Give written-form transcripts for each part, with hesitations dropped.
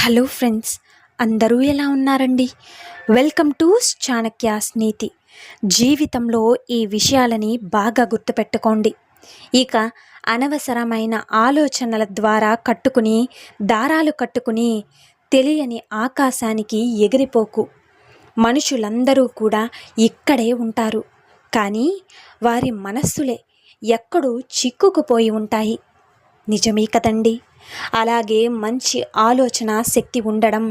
Hello friends, అందరూ ఎలా ఉన్నారండి? వెల్కమ్ టు చాణక్యాస్ నీతి. జీవితంలో ఈ విషయాలని బాగా గుర్తుపెట్టుకోండి. ఇక అనవసరమైన ఆలోచనల ద్వారా దారాలు కట్టుకుని తెలియని ఆకాశానికి ఎగిరిపోకు. మనుషులందరూ కూడా ఇక్కడే ఉంటారు, కానీ వారి మనస్సులే ఎక్కడో చిక్కుకుపోయి ఉంటాయి. నిజమే కదండి. అలాగే మంచి ఆలోచన శక్తి ఉండడం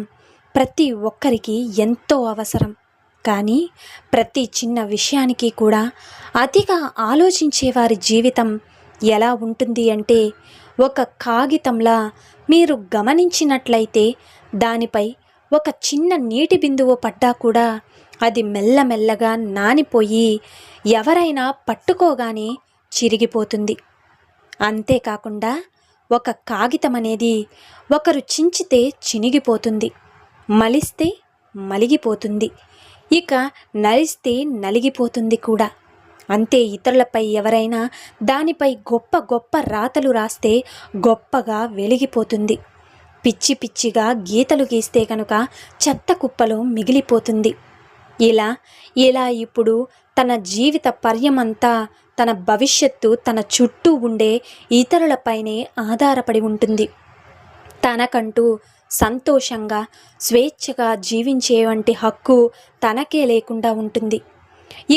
ప్రతి ఒక్కరికి ఎంతో అవసరం. కానీ ప్రతి చిన్న విషయానికి కూడా అతిగా ఆలోచించే వారి జీవితం ఎలా ఉంటుంది అంటే, ఒక కాగితంలా మీరు గమనించినట్లయితే దానిపై ఒక చిన్న నీటి బిందువు పడ్డా కూడా అది మెల్లమెల్లగా నానిపోయి ఎవరైనా పట్టుకోగానే చిరిగిపోతుంది. అంతేకాకుండా ఒక కాగితం అనేది ఒకరు చించితే చినిగిపోతుంది, మలిస్తే మలిగిపోతుంది, ఇక నలిస్తే నలిగిపోతుంది కూడా. అంతే, ఇతరులపై ఎవరైనా దానిపై గొప్ప గొప్ప రాతలు రాస్తే గొప్పగా వెలిగిపోతుంది. పిచ్చి పిచ్చిగా గీతలు గీస్తే కనుక చెత్త కుప్పలో మిగిలిపోతుంది. ఇలా ఇప్పుడు తన జీవిత పర్యమంతా తన భవిష్యత్తు తన చుట్టూ ఉండే ఇతరులపైనే ఆధారపడి ఉంటుంది. తనకంటూ సంతోషంగా స్వేచ్ఛగా జీవించే వంటి హక్కు తనకే లేకుండా ఉంటుంది.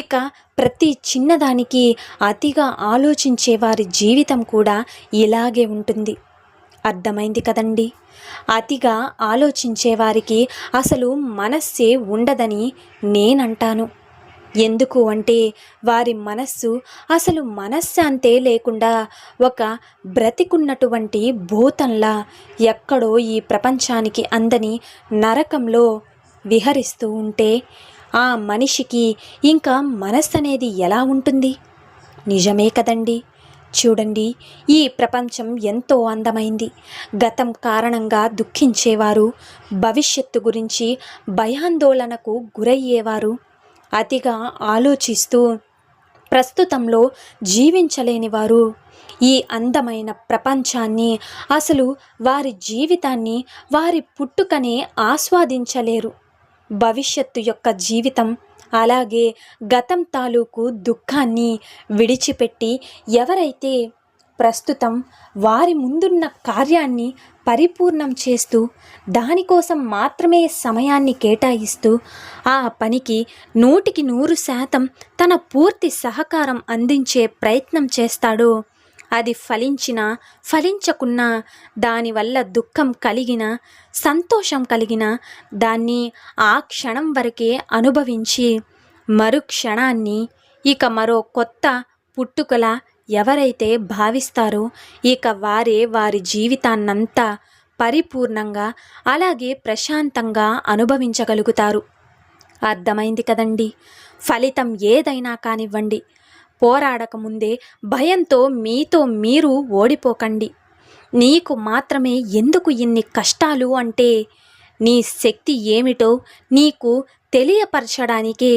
ఇక ప్రతి చిన్నదానికి అతిగా ఆలోచించే వారి జీవితం కూడా ఇలాగే ఉంటుంది. అర్థమైంది కదండి. అతిగా ఆలోచించే వారికి అసలు మనస్సే ఉండదని నేనంటాను. ఎందుకు అంటే, వారి మనస్సు అసలు మనశ్శాంతే లేకుండా ఒక బ్రతికున్నటువంటి భూతంలా ఎక్కడో ఈ ప్రపంచానికి అందని నరకంలో విహరిస్తూ ఉంటే ఆ మనిషికి ఇంకా మనస్సు అనేది ఎలా ఉంటుంది? నిజమే కదండి. చూడండి, ఈ ప్రపంచం ఎంతో అందమైంది. గతం కారణంగా దుఃఖించేవారు, భవిష్యత్తు గురించి భయాందోళనకు గురయ్యేవారు, అతిగా ఆలోచిస్తూ ప్రస్తుతంలో జీవించలేని వారు ఈ అందమైన ప్రపంచాన్ని, అసలు వారి జీవితాన్ని, వారి పుట్టుకనే ఆస్వాదించలేరు. భవిష్యత్తు యొక్క జీవితం, అలాగే గతం తాలూకు దుఃఖాన్ని విడిచిపెట్టి ఎవరైతే ప్రస్తుతం వారి ముందున్న కార్యాన్ని పరిపూర్ణం చేస్తూ దానికోసం మాత్రమే సమయాన్ని కేటాయిస్తూ ఆ పనికి 100% తన పూర్తి సహకారం అందించే ప్రయత్నం చేస్తాడో, అది ఫలించినా ఫలించకున్నా, దానివల్ల దుఃఖం కలిగిన సంతోషం కలిగిన దాన్ని ఆ క్షణం వరకే అనుభవించి మరుక్షణాన్ని ఇక మరో కొత్త పుట్టుకలా ఎవరైతే భావిస్తారో ఇక వారే వారి జీవితాన్నంతా పరిపూర్ణంగా అలాగే ప్రశాంతంగా అనుభవించగలుగుతారు. అర్థమైంది కదండి. ఫలితం ఏదైనా కానివ్వండి, పోరాడకముందే భయంతో మీతో మీరు ఓడిపోకండి. నీకు మాత్రమే ఎందుకు ఇన్ని కష్టాలు అంటే, నీ శక్తి ఏమిటో నీకు తెలియపరచడానికే.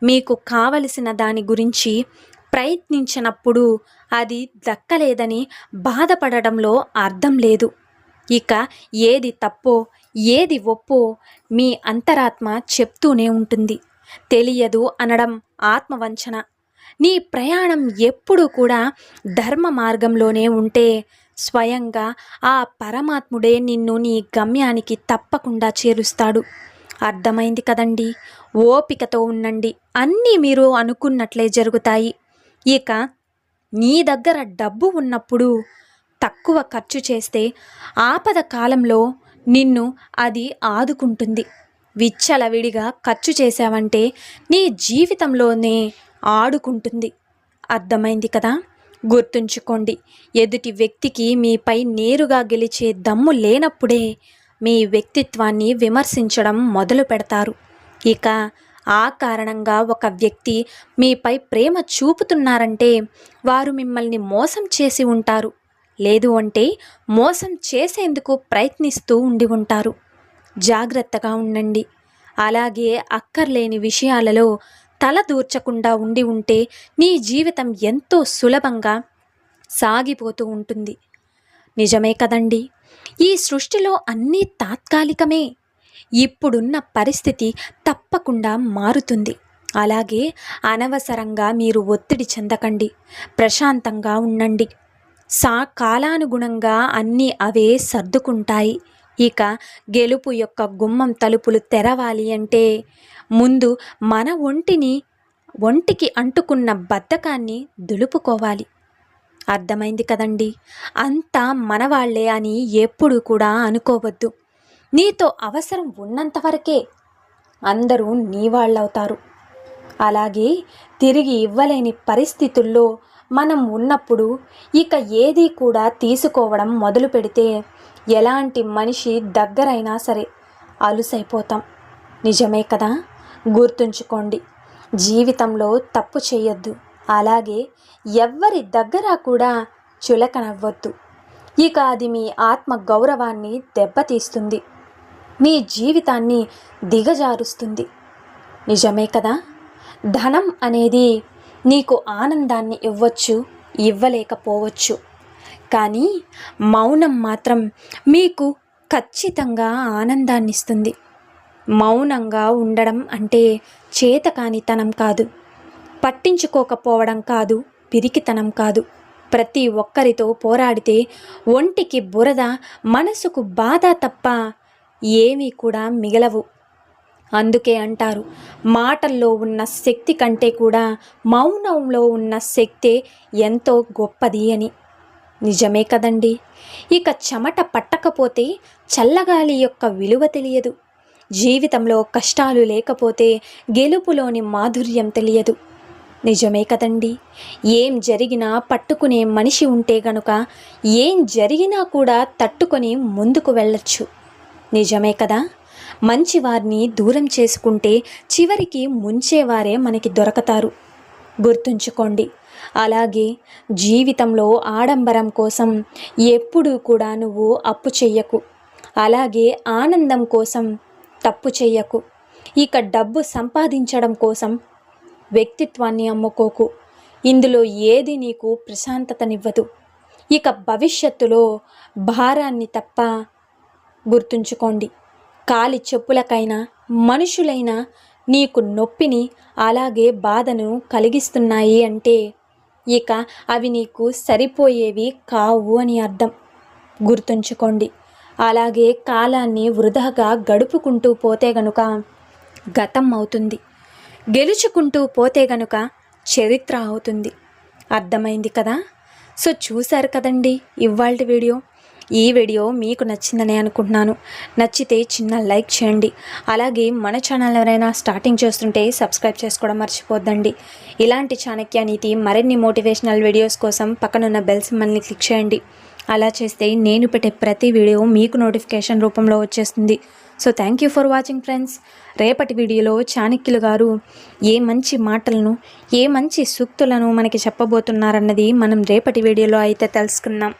మీకు కావలసిన దాని గురించి ప్రయత్నించినప్పుడు అది దక్కలేదని బాధపడడంలో అర్థం లేదు. ఇక ఏది తప్పో ఏది ఒప్పో మీ అంతరాత్మ చెప్తూనే ఉంటుంది. తెలియదు అనడం ఆత్మవంచన. నీ ప్రయాణం ఎప్పుడూ కూడా ధర్మ మార్గంలోనే ఉంటే స్వయంగా ఆ పరమాత్ముడే నిన్ను నీ గమ్యానికి తప్పకుండా చేరుస్తాడు. అర్థమైంది కదండి. ఓపికతో ఉండండి, అన్నీ మీరు అనుకున్నట్లే జరుగుతాయి. ఇక నీ దగ్గర డబ్బు ఉన్నప్పుడు తక్కువ ఖర్చు చేస్తే ఆపద కాలంలో నిన్ను అది ఆదుకుంటుంది. విచ్చలవిడిగా ఖర్చు చేశావంటే నీ జీవితంలోనే ఆడుకుంటుంది. అర్థమైంది కదా. గుర్తుంచుకోండి, ఎదుటి వ్యక్తికి మీపై నేరుగా గెలిచే దమ్ము లేనప్పుడే మీ వ్యక్తిత్వాన్ని విమర్శించడం మొదలు పెడతారు. ఇక ఆ కారణంగా ఒక వ్యక్తి మీపై ప్రేమ చూపుతున్నారంటే వారు మిమ్మల్ని మోసం చేసి ఉంటారు, లేదు అంటే మోసం చేసేందుకు ప్రయత్నిస్తూ ఉండి ఉంటారు. జాగ్రత్తగా ఉండండి. అలాగే అక్కర్లేని విషయాలలో తల దూర్చకుండా ఉంటే నీ జీవితం ఎంతో సులభంగా సాగిపోతూ ఉంటుంది. నిజమే కదండి. ఈ సృష్టిలో అన్నీ తాత్కాలికమే. ఇప్పుడున్న పరిస్థితి తప్పకుండా మారుతుంది. అలాగే అనవసరంగా మీరు ఒత్తిడి చెందకండి, ప్రశాంతంగా ఉండండి. కాలానుగుణంగా అన్నీ అవే సర్దుకుంటాయి. ఇక గెలుపు యొక్క గుమ్మం తలుపులు తెరవాలి అంటే ముందు మన ఒంటికి అంటుకున్న బద్ధకాన్ని దులుపుకోవాలి. అర్థమైంది కదండి. అంతా మనవాళ్లే అని ఎప్పుడు కూడా అనుకోవద్దు. నీతో అవసరం ఉన్నంత వరకే అందరూ నీ వాళ్ళవుతారు. అలాగే తిరిగి ఇవ్వలేని పరిస్థితుల్లో మనం ఉన్నప్పుడు ఇక ఏది కూడా తీసుకోవడం మొదలు పెడితే ఎలాంటి మనిషి దగ్గరైనా సరే అలుసైపోతాం. నిజమే కదా. గుర్తుంచుకోండి, జీవితంలో తప్పు చేయొద్దు. అలాగే ఎవ్వరి దగ్గర కూడా చులకనవ్వద్దు. ఇక అది మీ ఆత్మ గౌరవాన్ని దెబ్బతీస్తుంది, మీ జీవితాన్ని దిగజారుస్తుంది. నిజమే కదా. ధనం అనేది నీకు ఆనందాన్ని ఇవ్వచ్చు, ఇవ్వలేకపోవచ్చు. కానీ మౌనం మాత్రం మీకు ఖచ్చితంగా ఆనందాన్ని ఇస్తుంది. మౌనంగా ఉండడం అంటే చేతకానితనం కాదు, పట్టించుకోకపోవడం కాదు, పిరికితనం కాదు. ప్రతి ఒక్కరితో పోరాడితే ఒంటికి బురద, మనసుకు బాధ తప్ప ఏమీ కూడా మిగలవు. అందుకే అంటారు, మాటల్లో ఉన్న శక్తి కంటే కూడా మౌనంలో ఉన్న శక్తే ఎంతో గొప్పది అని. నిజమే కదండి. ఇక చెమట పట్టకపోతే చల్లగాలి యొక్క విలువ తెలియదు. జీవితంలో కష్టాలు లేకపోతే గెలుపులోని మాధుర్యం తెలియదు. నిజమే కదండి. ఏం జరిగినా పట్టుకునే మనిషి ఉంటే గనుక ఏం జరిగినా కూడా తట్టుకొని ముందుకు వెళ్ళొచ్చు. నిజమే కదా. మంచివారిని దూరం చేసుకుంటే చివరికి ముంచేవారే మనకి దొరకతారు. గుర్తుంచుకోండి. అలాగే జీవితంలో ఆడంబరం కోసం ఎప్పుడూ కూడా నువ్వు అప్పు చెయ్యకు. అలాగే ఆనందం కోసం తప్పు చెయ్యకు. ఇక డబ్బు సంపాదించడం కోసం వ్యక్తిత్వాన్ని అమ్ముకోకు. ఇందులో ఏది నీకు ప్రశాంతతనివ్వదు. ఇక భవిష్యత్తులో భారాన్ని తప్ప. గుర్తుంచుకోండి, కాలి చెప్పులకైనా మనుషులైనా నీకు నొప్పిని అలాగే బాధను కలిగిస్తున్నాయి అంటే ఇక అవి నీకు సరిపోయేవి కావు అని అర్థం. గుర్తుంచుకోండి. అలాగే కాలాన్ని వృధాగా గడుపుకుంటూ పోతే గనుక గతం అవుతుంది, గెలుచుకుంటూ పోతే గనుక చరిత్ర అవుతుంది. అర్థమైంది కదా. సో చూశారు కదండి ఇవాల్టి వీడియో. ఈ వీడియో మీకు నచ్చిందని అనుకుంటున్నాను. నచ్చితే చిన్న లైక్ చేయండి. అలాగే మన ఛానల్ ఎవరైనా స్టార్టింగ్ చేస్తుంటే సబ్స్క్రైబ్ చేసుకోవడం మర్చిపోద్దండి. ఇలాంటి చాణక్య నీతి మరిన్ని మోటివేషనల్ వీడియోస్ కోసం పక్కనున్న బెల్ సింబల్ని క్లిక్ చేయండి. అలా చేస్తే నేను పెట్టే ప్రతి వీడియో మీకు నోటిఫికేషన్ రూపంలో వచ్చేస్తుంది. So thank you for watching friends. రేపటి వీడియోలో చాణక్యులు గారు ఏ మంచి మాటలను, ఏ మంచి సూక్తులను మనకి చెప్పబోతున్నారన్నది మనం రేపటి వీడియోలో అయితే తెలుసుకుందాం.